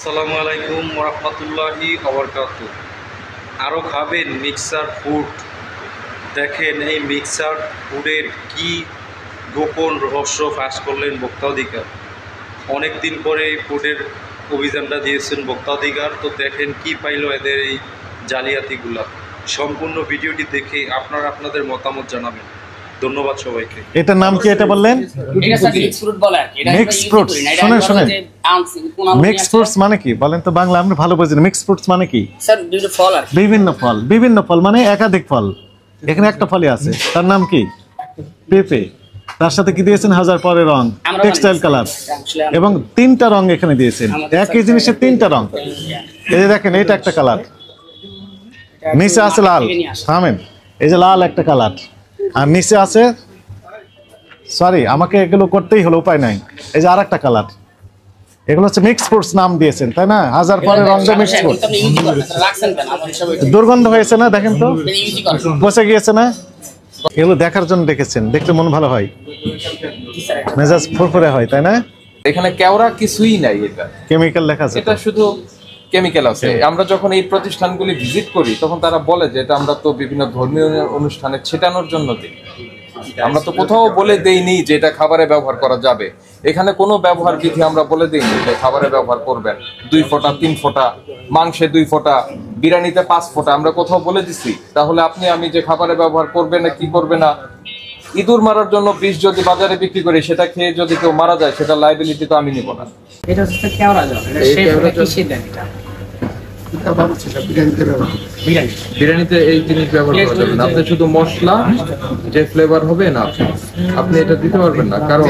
আসসালামু আলাইকুম ওরহমতুল্লাহি ওবরকাতুহ। আরও খাবেন মিক্সার ফুড? দেখেন এই মিক্সার ফুডের কি গোপন রহস্য ফাঁস করলেন ভোক্তাধিকার। অনেক দিন পরে এই ফুডের অভিযানটা দিয়েছেন ভোক্তাধিকার। তো দেখেন কি পাইল এদের এই জালিয়াতিগুলা। সম্পূর্ণ ভিডিওটি দেখে আপনারা আপনাদের মতামত জানাবেন। ধন্যবাদ সবাইকে। এটার নাম কি এটা বললেন? এটা স্যার মিক্স ফ্রুট বলে আর কি। এটা মিক্স ফ্রুটস। শুনেন শুনেন, মিক্স ফ্রুটস মানে কি বলেন তো? বাংলা আমরা ভালো বুঝি না। মিক্স ফ্রুটস মানে কি? স্যার দুটো ফল আর বিভিন্ন ফল মানে একাধিক ফল। এখানে একটা ফলই আছে, তার নাম কি? পেঁপে। তার সাথে কি দিয়েছেন? হাজার পরের রং, টেক্সটাইল কালার, এবং তিনটা রং এখানে দিয়েছেন। একই জিনিসের তিনটা রং। এই যে দেখেন, এটা একটা কালার, নিচে আছে লাল। থামেন, এই যে লাল একটা কালার, আর নিচে আছে, সরি আমাকে এগুলো করতেই হলো, উপায় নাই, এই যে আর একটা কালার। এগুলো হচ্ছে মিক্স ফ্রুটস নাম দিয়েছেন, তাই না? হাজার পরের রং দিয়ে মিক্স ফ্রুট। দুর্গন্ধ হয়েছে না? দেখেন তো, পচে গিয়েছে না? এগুলো দেখার জন্য দেখেছেন, দেখতে মন ভালো হয়, মেজাজ ফুরফুরে হয়, তাই না? এখানে কেওড়া কিছুই নাই, এটা কেমিক্যাল লেখা আছে, এটা শুধু কেমিক্যাল আছে। আমরা যখন এই প্রতিষ্ঠানগুলি ভিজিট করি তখন তারা বলে যে এটা আমরা তো বিভিন্ন ধর্মীয় অনুষ্ঠানে ছেটানোর জন্য দিই। আমরা তো কোথাও বলে দেইনি যে এটা খাবারে ব্যবহার করা যাবে। এখানে কোনো ব্যবহার বিধি আমরা বলে দিইনি যে খাবারে ব্যবহার করবেন 2 ফোঁটা 3 ফোঁটা, মাংসে 2 ফোঁটা, বিরিয়ানিতে 5 ফোঁটা আমরা কোথাও বলে দিছি? তাহলে আপনি আমি যে খাবারে ব্যবহার করবে না কি করবে না, ইঁদুর মারার জন্য বিষ যদি বাজারে বিক্রি করি, সেটা খেয়ে যদি কেউ মারা যায়, সেটা লাইবিলিটি তো আমি নিব না। এটা হচ্ছে কেওড়া জল। এটা কিসে দেন এটা? বিরিয়ানিতে এই জিনিস ব্যবহার করা যাবে না। আপনি শুধু মশলা যে ফ্লেভার হবে না, আপনি এটা দিতে পারবেন না। কারণ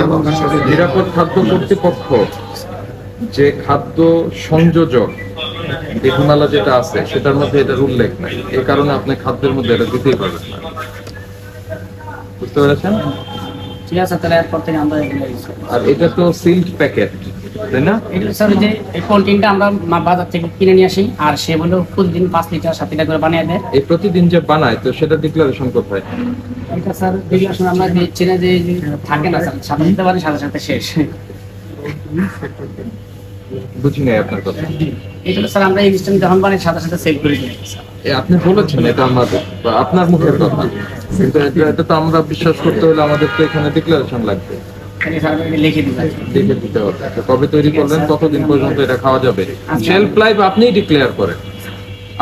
নিরাপদ খাদ্য কর্তৃপক্ষ যে খাদ্য সংযোজক বিধিমালা যেটা আছে সেটার মধ্যে এটার উল্লেখ নাই। এই কারণে আপনি খাদ্যের মধ্যে এটা দিতেই পারবেন না। বুঝতে পেরেছেন? ঠিক আছে, তাহলে এরপর থেকে আমরা এগুলো ইউজ করব। আর এটা তো সিলড প্যাকেট, তাই না? এটা স্যার যে এই কন্টেইনটা আমরা বাজার থেকে কিনে নিয়ে আসি, আর সে বলে প্রতিদিন 5 লিটার 7 লিটার করে বানিয়ে দেয়। এই প্রতিদিন যে বানায়, তো সেটা ডিক্লারেশন কোথায়? এটা স্যার ডিক্লারেশন আমরা দিচ্ছি না, যে থাকে না স্যার, সাথে দিতে পারি, সাথে সাথে শেষ। বুঝি নাই আপনার কথা। এটা স্যার আমরা ইনস্ট্যান্ট যখন বানাই সাথে সাথে সেল করে দিই স্যার। আপনি বলেছেন এটা আমাদের, আপনার মুখের কথা, কিন্তু এটা তো আমরা বিশ্বাস করতে হলে আমাদের তো এখানে ডিক্লারেশন লাগবে, লিখে দিতে হবে। কবে তৈরি করলেন, কতদিন পর্যন্ত এটা খাওয়া যাবে, শেলফ লাইফ আপনিই ডিক্লেয়ার করেন।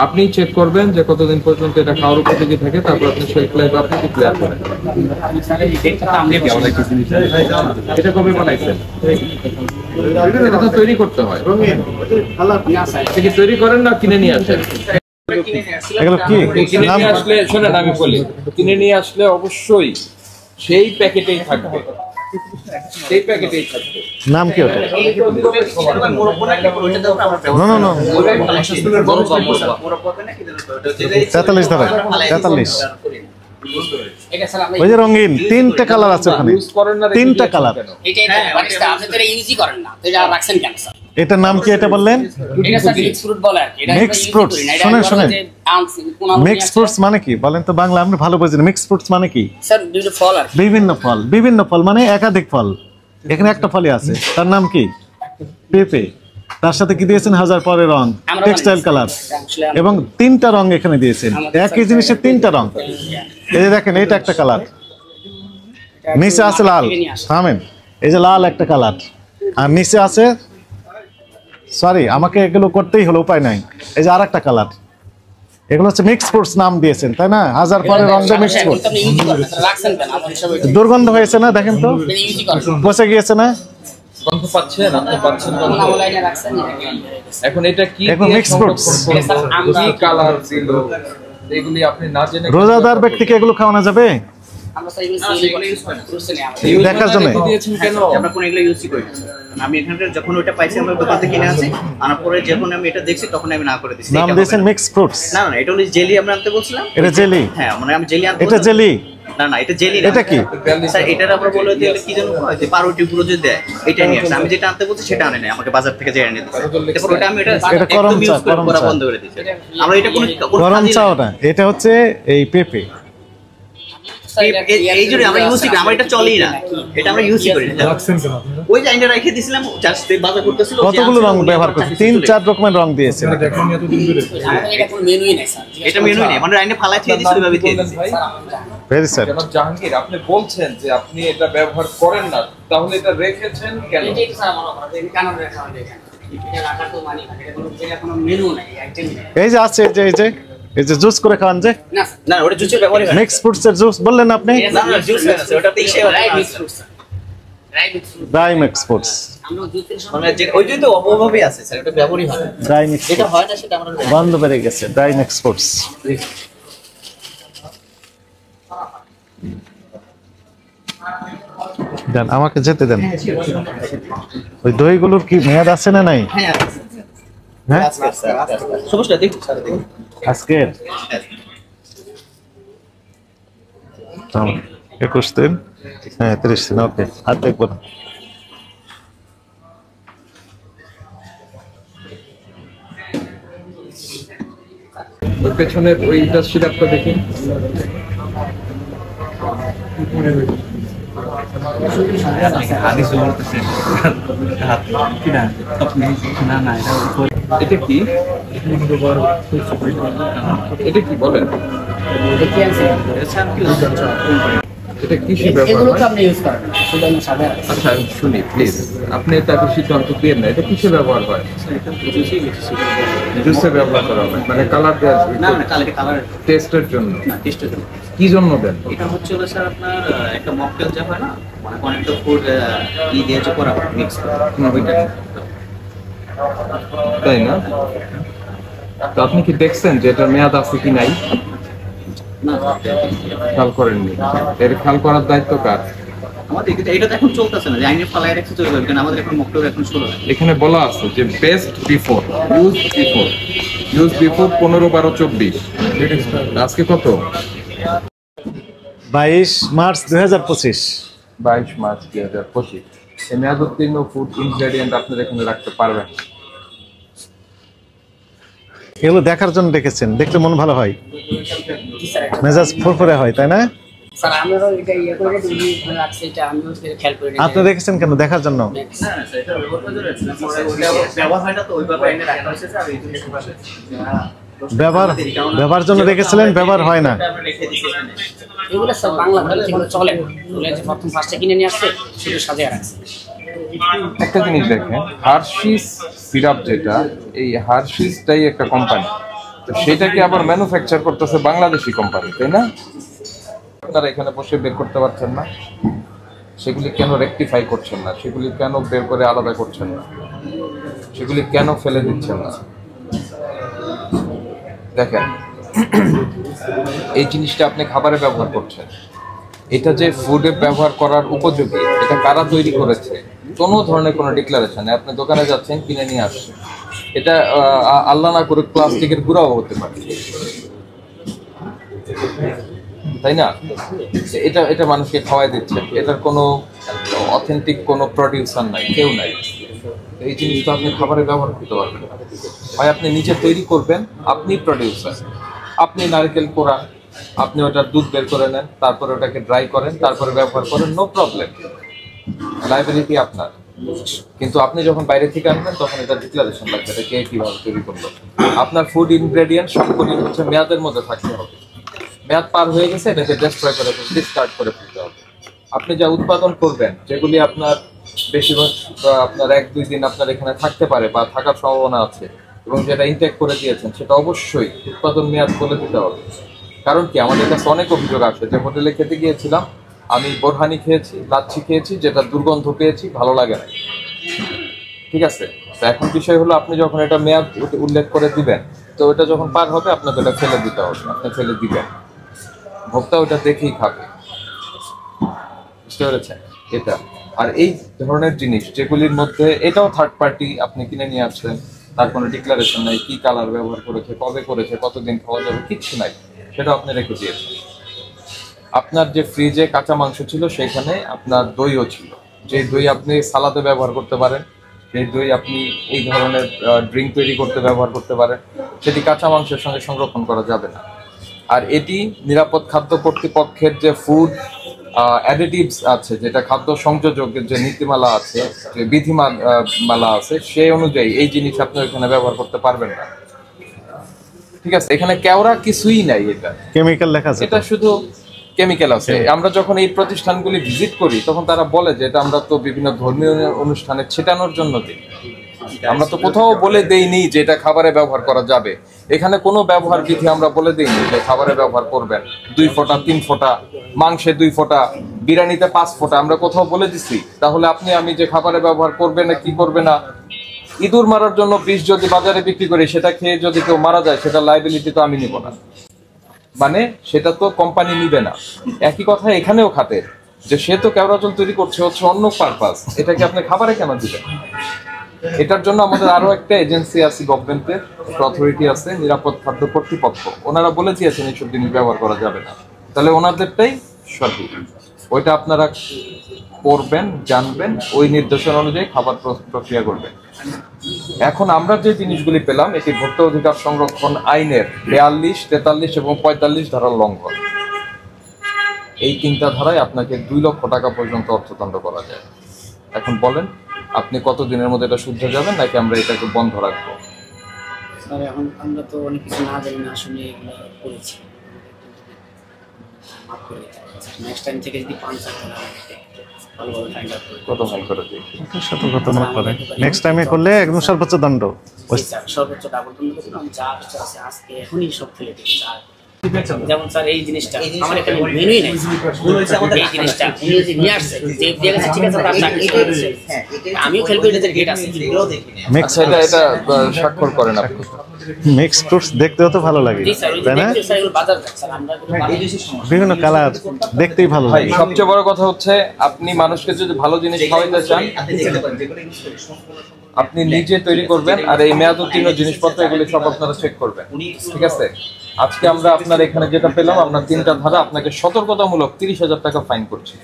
আপনি চেক করবেন যে কতদিন পর্যন্ত এটা খাওয়ার উপযোগী থাকে, তারপর আপনি শেলফ লাইফ আপনি ডিক্লেয়ার করেন। এটা কবে বানাইছেন? এটা তো তৈরি করতে হয়। তৈরি করেন না কিনে নিয়ে আসেন? এগুলো কি কিনে নিয়ে আসলে, শোনেন আমি বলি, কিনে নিয়ে আসলে অবশ্যই সেই প্যাকেটেই থাকবে, সেই প্যাকেটেই থাকবে। নাম কি ওটা? না 43 ধরে 43। ওই যে রঙিন তিনটা কালার আছে ওখানে, তিনটা কালার। এটার নাম কি এটা বললেন? Mix fruits. শুনেন শুনেন, মিক্স ফ্রুটস মানে কি বলেন তো? বাংলা আমরা ভালো বুঝি না। মিক্স ফ্রুটস মানে কি? স্যার দুটো ফল আর বিভিন্ন ফল মানে একাধিক ফল। এখানে একটা ফলই আছে, তার নাম কি? পেঁপে। তার সাথে কি দিয়েছেন? হাজার পরের রং, টেক্সটাইল কালার, এবং তিনটা রং এখানে দিয়েছেন। একই জিনিসের তিনটা রং। এই যে দেখেন, এটা একটা কালার, নিচে আছে লাল। থামেন, এই যে লাল একটা কালার, আর নিচে আছে, সরি আমাকে এগুলো করতেই হলো, উপায় নাই, এই যে আর একটা কালার। এগুলো হচ্ছে মিক্স ফ্রুটস নাম দিয়েছেন, তাই না? হাজার পরের রং দিয়ে মিক্স ফ্রুট। দুর্গন্ধ হয়েছে না? দেখেন তো, পচে গিয়েছে না? গন্ধ পাচ্ছেন? আপনি পাচ্ছেন গন্ধ? এখন এটা কি মিক্স ফ্রুটস? কি কালার ছিল এগুলি আপনি না জেনে? রোজাদার ব্যক্তিকে এগুলো খাওয়ানো যাবে? দেখার জন্য দিয়েছেন কেন? আমরা কোন এগুলো ইউজ করি না। আমি এখানকার যখন ওটা পাইছি আমরা দোকান থেকে কিনে আনছি, আনার পরে যখন আমি এটা দেখছি তখন আমি না করে দিছি। নাম দিয়েছেন মিক্স ফ্রুটস? না এটা হলো জেলি আমরা আনতে বলছিলাম। এটা জেলি? হ্যাঁ, মানে আমি জেলি আনতে। এটা জেলি না এটা জেলি না। এটা কি স্যার? এটার আমরা বলে দিলে কি জানো যে পাউরুটি পুরো যে দেয়, এটা নিয়ে আসছে। আমি যেটা আনতে বলছি সেটা আনে নাই, আমাকে বাজার থেকে যেটা এনে দিয়েছে। তারপর ওটা আমি এটা গরম চা, করা বন্ধ করে দিয়েছি। আমরা এটা কোন গরম চা? ওটা এটা হচ্ছে এই পেঁপে। এই জন্য আমরা ইউজ করি, আমার এটা চলেই না, এটা আমরা ইউজ করি না। ওই যে আইনটা রেখে দিছিলাম, জাস্ট বাজার করতেছিল। কতগুলো রং ব্যবহার করছে? 3-4 রকমের রং দিয়েছে। এটা কোনো মেনুই নাই স্যার। এটা মেনুই নেই, মানে আইনে ফালাই দিয়ে দিছিল, ওইভাবে দিয়ে দিছি। Very sir. জনাব জাহাঙ্গীর, আপনি বলছেন যে আপনি এটা ব্যবহার করেন না, তাহলে এটা রেখেছেন কেন? এটাই তো স্যার আমার অপরাধ, এই কারণে রাখা হয় এখানে। এটা রাখার তো মানে না, এটা কোনো জায়গায় কোনো মেনু নাই, আইটেমই নাই। এই যে আছে, এই যে জুস করে খাওয়ান যে, না স্যার, না ওটা জুসের ব্যবহারই হয় না। মিক্স ফ্রুটসের জুস বললেন আপনি? না না জুস আছে, ওটাতে ইসে dry mix fruit sir, dry mix fruit. Dry mix fruits, আমরা জুসের মানে যে ওই যে তো অভাবে আছে স্যার, এটা ব্যবহারই হয় না। ড্রাই মিক্স এটা হয় না সেটা আমরা জানি। বন্ধ বেড়ে গেছে। Dry mix fruits. দেন, আমাকে যেতে দেন। ওই দইগুলোর কি মেয়াদ আছে না নাই? হ্যাঁ হ্যাঁ, সমস্যা দেখুন স্যার, দেখুন। আজকের 21 দিন, হ্যাঁ 30 দিন, ওকে। আর দেখবো না। ওই পেছনের ওই সিরাপটা দেখি। এটা কি? এটা কি বলেন? দেখি আছে, এটা কিসে ব্যবহার এগুলো তো হয়? আপনি ইউজ করেন না, শুধু আমি সাদা রাখছি। আচ্ছা আমি শুনি প্লিজ, আপনি এটা একটু সিদ্ধান্ত দিয়ে না, এটা কিসে ব্যবহার হয়? জুসে ব্যবহার করা হয়, মানে কালার দেওয়ার না না কালার টেস্টের জন্য? না টেস্টের জন্য। কি জন্য দেন? এটা হচ্ছে হলো স্যার আপনার একটা মকটেল যা হয় না, মানে অনেকটা ফুড দিয়ে যে করা মিক্স ওইটা। তাই না? তো আপনি কি দেখছেন যে এটার মেয়াদ আছে কি নাই? না খেয়াল করেননি? এর খেয়াল করার দায়িত্ব কার? আমাদের এটা তো এখন চলতেছে না, যে আইনে ফালাই রাখছে চলবে, কারণ আমাদের এখন মকটেল এখন শুরু হয়। এখানে বলা আছে যে বেস্ট বিফোর, ইউজ বিফোর 15, 12, 24। আজকে কত? 22 মার্চ 2025। 22 মার্চ 2025। এই মেয়াদ উত্তীর্ণ ফুড ইনগ্রেডিয়েন্ট আপনারা এখানে রাখতে পারবেন। এগুলো দেখার জন্য দেখেছেন, দেখলে মন ভালো হয়, জি স্যার, মেজাজ ফুরফুরে হয়, তাই না? স্যার আমরাও এটা ইয়ে করে উনি রাখছে, এটা আমিও খেয়াল করি না। আপনি দেখেছেন কেন? দেখার জন্য। না না স্যার, এটা ব্যবহার হয় না, তো ওইভাবে আইনে রাখা হয়েছে স্যার। এই ব্যবহার জন্য রেখেছিলেন, ব্যবহার হয় না। আমরা রেখে দিছি এখানে। এগুলো সব বাংলা ভালো, যেগুলো চলে না, ওগুলো যে প্রথম ফার্স্টে কিনে নিয়ে আসছে, শুধু সাজিয়ে রাখছে। একটা জিনিস দেখেন, হার্শিস সিরাপ যেটা, এই হার্শিসটাই একটা কোম্পানি, তো সেটাকে আবার ম্যানুফ্যাকচার করতেছে বাংলাদেশি কোম্পানি, তাই না? আপনারা এখানে বসে বের করতে পারছেন না? সেগুলি কেন রেকটিফাই করছেন না? সেগুলি কেন বের করে আলাদা করছেন না? সেগুলি কেন ফেলে দিচ্ছেন না? দেখেন, এই জিনিসটা আপনি খাবারে ব্যবহার করছেন, এটা যে ফুডে ব্যবহার করার উপযোগী, এটা কারা তৈরি করেছে? কোনো ধরনের কোনো ডিক্লারেশন নেই। আপনি দোকানে যাচ্ছেন, কিনে নিয়ে আসছেন, এটা আল্লাহ না করে প্লাস্টিকের গুঁড়াও হতে পারে, তাই না? এটা এটা মানুষকে খাওয়াই দিচ্ছেন, এটার কোনো অথেন্টিক কোনো প্রডিউসার নাই, কেউ নাই। এই জিনিসটা আপনি খাবারে ব্যবহার করতে পারবেন না। হয় আপনি নিজে তৈরি করবেন, আপনি প্রডিউসার, আপনি নারকেল কোড়ান, আপনি ওটার দুধ বের করে নেন, তারপরে ওটাকে ড্রাই করেন, তারপরে ব্যবহার করেন, নো প্রবলেম, লাইবিলিটি আপনার। কিন্তু আপনি যখন বাইরে থেকে আনবেন, তখন এটা ডিক্লারেশন লাগবে, এটা কে কিভাবে তৈরি করলো। আপনার ফুড ইনগ্রেডিয়েন্ট সবগুলি হচ্ছে মেয়াদের মধ্যে থাকতে হবে। মেয়াদ পার হয়ে গেছে, এটাকে ডেস্ট্রয় করে ডিসকার্ড করে ফেলতে হবে। আপনি যা উৎপাদন করবেন, যেগুলি আপনার বেশিরভাগ আপনার 1-2 দিন আপনার এখানে থাকতে পারে বা থাকার সম্ভাবনা আছে, এবং যেটা ইনটেক করে দিয়েছেন, সেটা অবশ্যই উৎপাদন মেয়াদ বলে দিতে হবে। কারণ কি, আমাদের কাছে অনেক অভিযোগ আছে যে হোটেলে খেতে গিয়েছিলাম, আমি বোরহানি খেয়েছি, লাচ্ছি খেয়েছি, যেটা দুর্গন্ধ পেয়েছি, ভালো লাগে না, ঠিক আছে? তো এখন বিষয় হলো, আপনি যখন এটা মেয়াদ উল্লেখ করে দিবেন, তো ওটা যখন পার হবে, আপনাকে ওটা ফেলে দিতে হবে, আপনি ফেলে দিবেন, ভোক্তা ওটা দেখেই খাবে, বুঝতে পেরেছেন? এটা আর এই ধরনের জিনিস যেগুলির মধ্যে, এটাও থার্ড পার্টি, আপনি কিনে নিয়ে আসছেন, তার কোনো ডিক্লারেশন নাই, কি কালার ব্যবহার করেছে, কবে করেছে, কতদিন খাওয়া যাবে, কিচ্ছু নাই, সেটা আপনি রেখে দিয়েছেন। আপনার যে ফ্রিজে কাঁচা মাংস ছিল, সেখানে আপনার দইও ছিল, যে দই আপনি সালাদে ব্যবহার করতে পারেন, সেই দই আপনি এই ধরনের ড্রিঙ্ক তৈরি করতে ব্যবহার করতে পারেন, সেটি কাঁচা মাংসের সঙ্গে সংরক্ষণ করা যাবে না। আর এটি নিরাপদ খাদ্য কর্তৃপক্ষের যে ফুড অ্যাডিটিভস আছে, যেটা খাদ্য সংযোজকের যে নীতিমালা আছে, যে বিধিমালা আছে, সেই অনুযায়ী এই জিনিস আপনি এখানে ব্যবহার করতে পারবেন না। ঠিক আছে, এখানে কেওড়া কিছুই নাই, এটা কেমিক্যাল লেখা আছে। এটা শুধু কেমিক্যাল আছে। আমরা যখন এই প্রতিষ্ঠানগুলি ভিজিট করি তখন তারা বলে যে এটা আমরা তো বিভিন্ন ধর্মীয় অনুষ্ঠানে ছেটানোর জন্য দিই। আমরা তো কোথাও বলে দেইনি যে এটা খাবারে ব্যবহার করা যাবে। এখানে কোনো ব্যবহার বিধি আমরা বলে দেইনি যে খাবারে ব্যবহার করবেন 2 ফোঁটা 3 ফোঁটা, মাংসে 2 ফোঁটা, বিরিয়ানিতে 5 ফোঁটা আমরা কোথাও বলে দিছি। তাহলে আপনি আমি যে খাবারে ব্যবহার করবে না কি করবে না, ইঁদুর মারার জন্য বিষ যদি বাজারে বিক্রি করি, সেটা খেয়ে যদি কেউ মারা যায়, সেটা লাইবিলিটি তো আমি নিব না, মানে সেটা তো কোম্পানি নিবে না। একই কথা এখানেও খাতের, যে সে তো কেওড়া জল তৈরি করছে হচ্ছে অন্য পারপাস, এটাকে আপনি খাবারে কেন দিবেন? এটার জন্য আমাদের আরো একটা এজেন্সি আছে, গভর্নমেন্টের একটা অথরিটি আছে, নিরাপদ খাদ্য কর্তৃপক্ষ। ওনারা বলে দিয়েছেন এইসব জিনিস ব্যবহার করা যাবে না। তাহলে ওনাদেরটাই সঠিক, ওইটা আপনারা পড়বেন, জানবেন, ওই নির্দেশনা অনুযায়ী খাবার প্রক্রিয়া করবেন। এখন আমরা যে জিনিসগুলি পেলাম, এটি ভোক্তা অধিকার সংরক্ষণ আইনের 42, 43 এবং 45 ধারার লঙ্ঘন। এই 3টা ধারায় আপনাকে 2 লক্ষ টাকা পর্যন্ত অর্থদণ্ড করা যায়। এখন বলেন আপনি কত দিনের মধ্যে এটা শুধরে যাবেন, নাকি আমরা এটাকে বন্ধ রাখবো? স্যার এখন আমরা তো অনেক কিছু না জানি না শুনে এগুলো করেছি, মাফ করে নেক্সট টাইম থেকে যদি পান চান ভালোভাবে ফাইন্ড আউট করে কত ফাইন করে দিই? সতর্কতামূলক করে নেক্সট টাইমে করলে একদম সর্বোচ্চ দণ্ড। স্যার সর্বোচ্চ ডাবল দণ্ড করুন। আমি যা আছে আজকে এখনই সব ফেলে দিই। যেমন স্যার এই জিনিসটা আমার এখানে মেনুই নেই, এই জিনিসটা উনি যদি নিয়ে আসছে যে দিয়ে গেছে, ঠিক আছে তার চাকরি করে দিয়েছে, আমিও খেলবো, এটা গেট আছে। মিক্স আচ্ছা, এটা স্বাক্ষর করেন আপনি। মিক্স ফ্রুটস দেখতেও তো ভালো লাগে, জি স্যার, ওই যে তাই না? দেখতে স্যার এগুলো বাজার স্যার আমরা বিভিন্ন কালার দেখতেই ভালো ভাই লাগে। সবচেয়ে বড় কথা হচ্ছে, আপনি মানুষকে যদি ভালো জিনিস খাওয়াইতে চান, আপনি নিজে তৈরি করবেন, আর এই মেয়াদ উত্তীর্ণ জিনিসপত্র এগুলি সব আপনারা চেক করবেন। ঠিক আছে, আজকে আমরা আপনার এখানে যেটা পেলাম, আমরা 3টা ধারা আপনাকে সতর্কতামূলক 30,000 টাকা ফাইন করছি,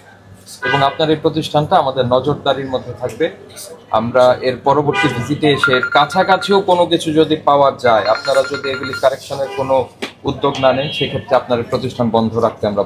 এবং আপনার এই প্রতিষ্ঠানটা আমাদের নজরদারির মধ্যে থাকবে। আমরা এর পরবর্তী ভিজিটে এসে কাছাকাছিও কোনো কিছু যদি পাওয়া যায়, আপনারা যদি এগুলি কারেকশনের কোনো উদ্যোগ না নেন, সেক্ষেত্রে আপনার এই প্রতিষ্ঠান বন্ধ রাখতে আমরা